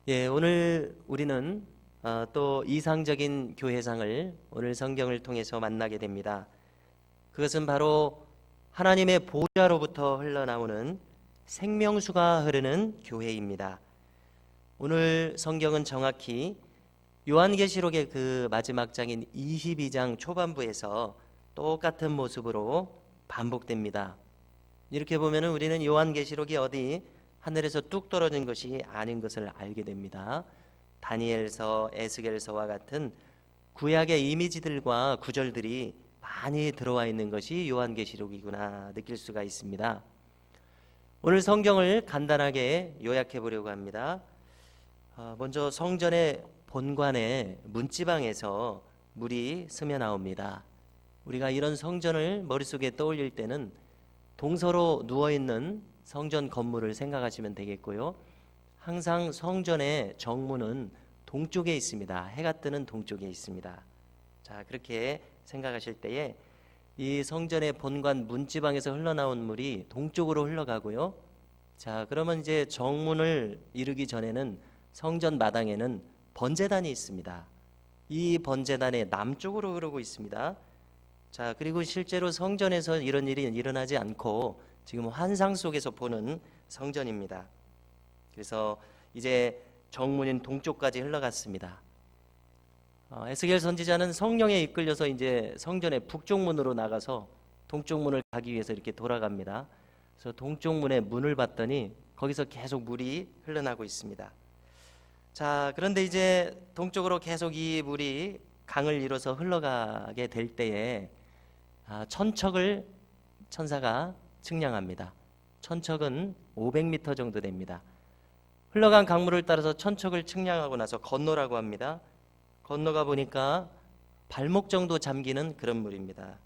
오늘 우리는 또 이상적인 교회상을 오늘 성경을 통해서 만나게 됩니다. 그것은 바로 하나님의 보좌로부터 흘러나오는 생명수가 흐르는 교회입니다. 오늘 성경은 정확히 요한계시록의 그 마지막 장인 22장 초반부에서 똑같은 모습으로 반복됩니다. 이렇게 보면 우리는 요한계시록이 어디 하늘에서 뚝 떨어진 것이 아닌 것을 알게 됩니다. 다니엘서, 에스겔서와 같은 구약의 이미지들과 구절들이 많이 들어와 있는 것이 요한계시록이구나 느낄 수가 있습니다. 오늘 성경을 간단하게 요약해 보려고 합니다. 먼저 성전의 본관의 문지방에서 물이 스며 나옵니다. 우리가 이런 성전을 머릿속에 떠올릴 때는 동서로 누워있는 성전 건물을 생각하시면 되겠고요. 항상 성전의 정문은 동쪽에 있습니다. 해가 뜨는 동쪽에 있습니다. 자, 그렇게 생각하실 때에 이 성전의 본관 문지방에서 흘러나온 물이 동쪽으로 흘러가고요. 자, 그러면 이제 정문을 이루기 전에는 성전 마당에는 번제단이 있습니다. 이 번제단의 남쪽으로 흐르고 있습니다. 자, 그리고 실제로 성전에서 이런 일이 일어나지 않고 지금 환상 속에서 보는 성전입니다. 그래서 이제 정문인 동쪽까지 흘러갔습니다. 에스겔 선지자는 성령에 이끌려서 이제 성전의 북쪽 문으로 나가서 동쪽 문을 가기 위해서 이렇게 돌아갑니다. 그래서 동쪽 문의 문을 봤더니 거기서 계속 물이 흘러나고 있습니다. 자, 그런데 이제 동쪽으로 계속 이 물이 강을 이뤄서 흘러가게 될 때에 천척을 천사가 측량합니다. 천척은 500m 정도 됩니다. 흘러간 강물을 따라서 천척을 측량하고 나서 건너라고 합니다. 건너가 보니까 발목 정도 잠기는 그런 물입니다.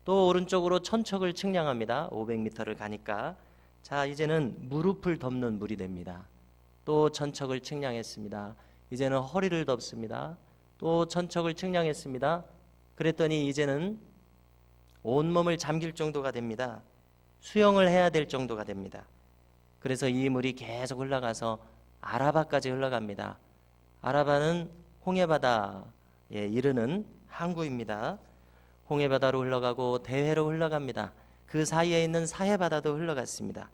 또 오른쪽으로 천척을 측량합니다. 500m를 가니까 자, 이제는 무릎을 덮는 물이 됩니다. 또 천척을 측량했습니다. 이제는 허리를 덮습니다. 또 천척을 측량했습니다. 그랬더니 이제는 온몸을 잠길 정도가 됩니다. 수영을 해야 될 정도가 됩니다. 그래서 이 물이 계속 흘러가서 아라바까지 흘러갑니다. 아라바는 홍해바다에 이르는 항구입니다. 홍해바다로 흘러가고 대해로 흘러갑니다. 그 사이에 있는 사해바다도 흘러갔습니다.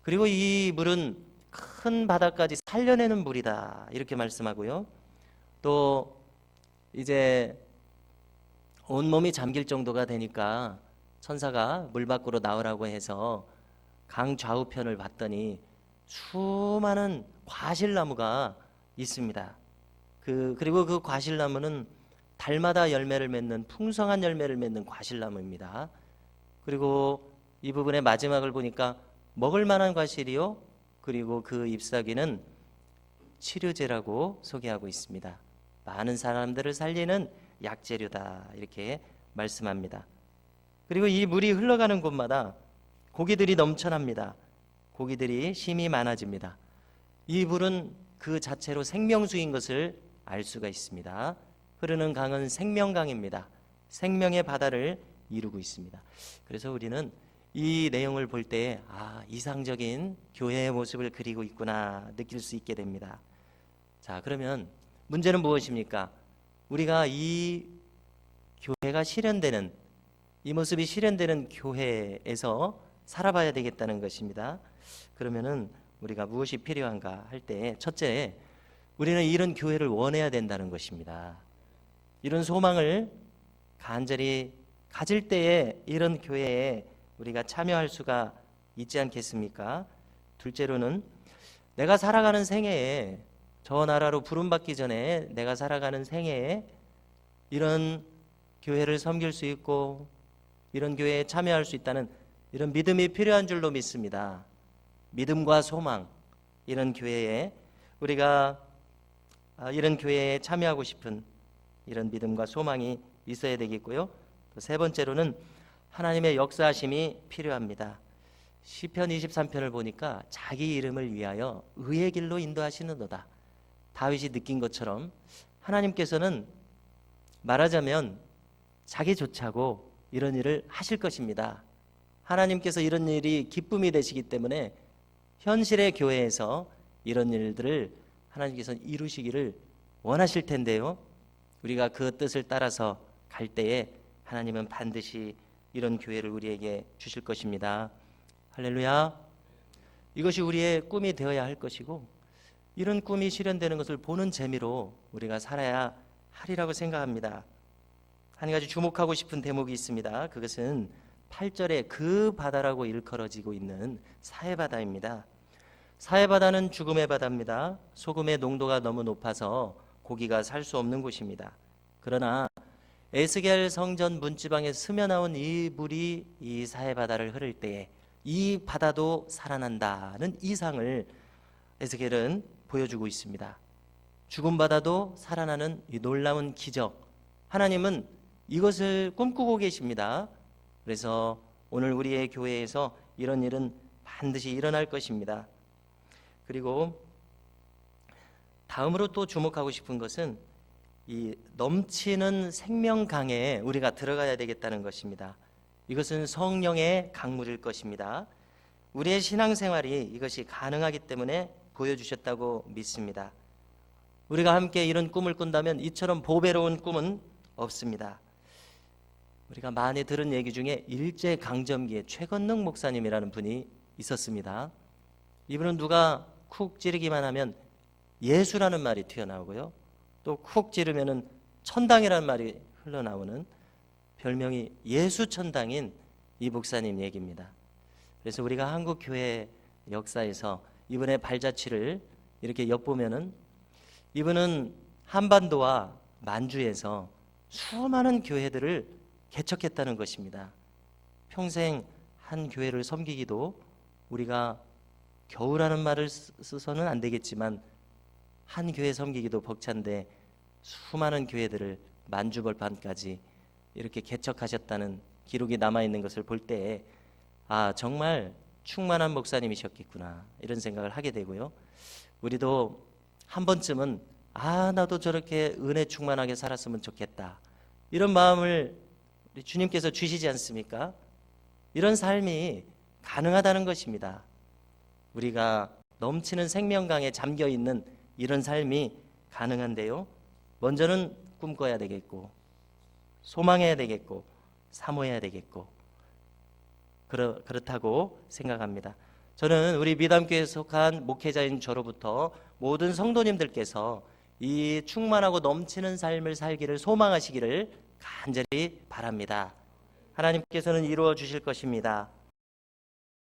그리고 이 물은 큰 바다까지 살려내는 물이다 이렇게 말씀하고요. 또 이제 온몸이 잠길 정도가 되니까 천사가 물 밖으로 나오라고 해서 강 좌우편을 봤더니 수많은 과실나무가 있습니다. 그리고 그 과실나무는 달마다 열매를 맺는 풍성한 열매를 맺는 과실나무입니다. 그리고 이 부분의 마지막을 보니까 먹을 만한 과실이요. 그리고 그 잎사귀는 치료제라고 소개하고 있습니다. 많은 사람들을 살리는 약재료다 이렇게 말씀합니다. 그리고 이 물이 흘러가는 곳마다 고기들이 넘쳐납니다. 고기들이 심이 많아집니다. 이 물은 그 자체로 생명수인 것을 알 수가 있습니다. 흐르는 강은 생명강입니다. 생명의 바다를 이루고 있습니다. 그래서 우리는 이 내용을 볼 때 이상적인 교회의 모습을 그리고 있구나 느낄 수 있게 됩니다. 자, 그러면 문제는 무엇입니까? 우리가 이 교회가 실현되는 이 모습이 실현되는 교회에서 살아봐야 되겠다는 것입니다. 그러면은 우리가 무엇이 필요한가 할 때 첫째, 우리는 이런 교회를 원해야 된다는 것입니다. 이런 소망을 간절히 가질 때에 이런 교회에 우리가 참여할 수가 있지 않겠습니까? 둘째로는 내가 살아가는 생애에 저 나라로 부름받기 전에 내가 살아가는 생애에 이런 교회를 섬길 수 있고 이런 교회에 참여할 수 있다는 이런 믿음이 필요한 줄로 믿습니다. 믿음과 소망, 이런 교회에 우리가 이런 교회에 참여하고 싶은 이런 믿음과 소망이 있어야 되겠고요. 또 세 번째로는 하나님의 역사하심이 필요합니다. 시편 23편을 보니까 자기 이름을 위하여 의의 길로 인도하시는도다. 다윗이 느낀 것처럼 하나님께서는 말하자면 자기 좋자고 이런 일을 하실 것입니다. 하나님께서 이런 일이 기쁨이 되시기 때문에 현실의 교회에서 이런 일들을 하나님께서 이루시기를 원하실 텐데요. 우리가 그 뜻을 따라서 갈 때에 하나님은 반드시 이런 교회를 우리에게 주실 것입니다. 할렐루야. 이것이 우리의 꿈이 되어야 할 것이고, 이런 꿈이 실현되는 것을 보는 재미로 우리가 살아야 하리라고 생각합니다. 한 가지 주목하고 싶은 대목이 있습니다. 그것은 8절에 그 바다라고 일컬어지고 있는 사해바다입니다. 사해바다는 죽음의 바다입니다. 소금의 농도가 너무 높아서 고기가 살 수 없는 곳입니다. 그러나 에스겔 성전 문지방에 스며나온 이 물이 이 사해바다를 흐를 때에 이 바다도 살아난다는 이상을 에스겔은 보여주고 있습니다. 죽은 바다도 살아나는 이 놀라운 기적, 하나님은 이것을 꿈꾸고 계십니다. 그래서 오늘 우리의 교회에서 이런 일은 반드시 일어날 것입니다. 그리고 다음으로 또 주목하고 싶은 것은 이 넘치는 생명강에 우리가 들어가야 되겠다는 것입니다. 이것은 성령의 강물일 것입니다. 우리의 신앙생활이 이것이 가능하기 때문에 보여주셨다고 믿습니다. 우리가 함께 이런 꿈을 꾼다면 이처럼 보배로운 꿈은 없습니다. 우리가 많이 들은 얘기 중에 일제강점기에 최건능 목사님이라는 분이 있었습니다. 이분은 누가 쿡 찌르기만 하면 예수라는 말이 튀어나오고요, 또 쿡 찌르면은 천당이라는 말이 흘러나오는 별명이 예수천당인 이 목사님 얘기입니다. 그래서 우리가 한국 교회 역사에서 이분의 발자취를 이렇게 엿보면은 이분은 한반도와 만주에서 수많은 교회들을 개척했다는 것입니다. 평생 한 교회를 섬기기도 우리가 겨우라는 말을 써서는 안 되겠지만 한 교회 섬기기도 벅찬데 수많은 교회들을 만주벌판까지 이렇게 개척하셨다는 기록이 남아있는 것을 볼 때 정말 충만한 목사님이셨겠구나 이런 생각을 하게 되고요. 우리도 한 번쯤은 나도 저렇게 은혜 충만하게 살았으면 좋겠다 이런 마음을 우리 주님께서 주시지 않습니까? 이런 삶이 가능하다는 것입니다. 우리가 넘치는 생명강에 잠겨있는 이런 삶이 가능한데요, 먼저는 꿈꿔야 되겠고 소망해야 되겠고 사모해야 되겠고 그렇다고 생각합니다. 저는 우리 미담교회에 속한 목회자인 저로부터 모든 성도님들께서 이 충만하고 넘치는 삶을 살기를 소망하시기를 간절히 바랍니다. 하나님께서는 이루어 주실 것입니다.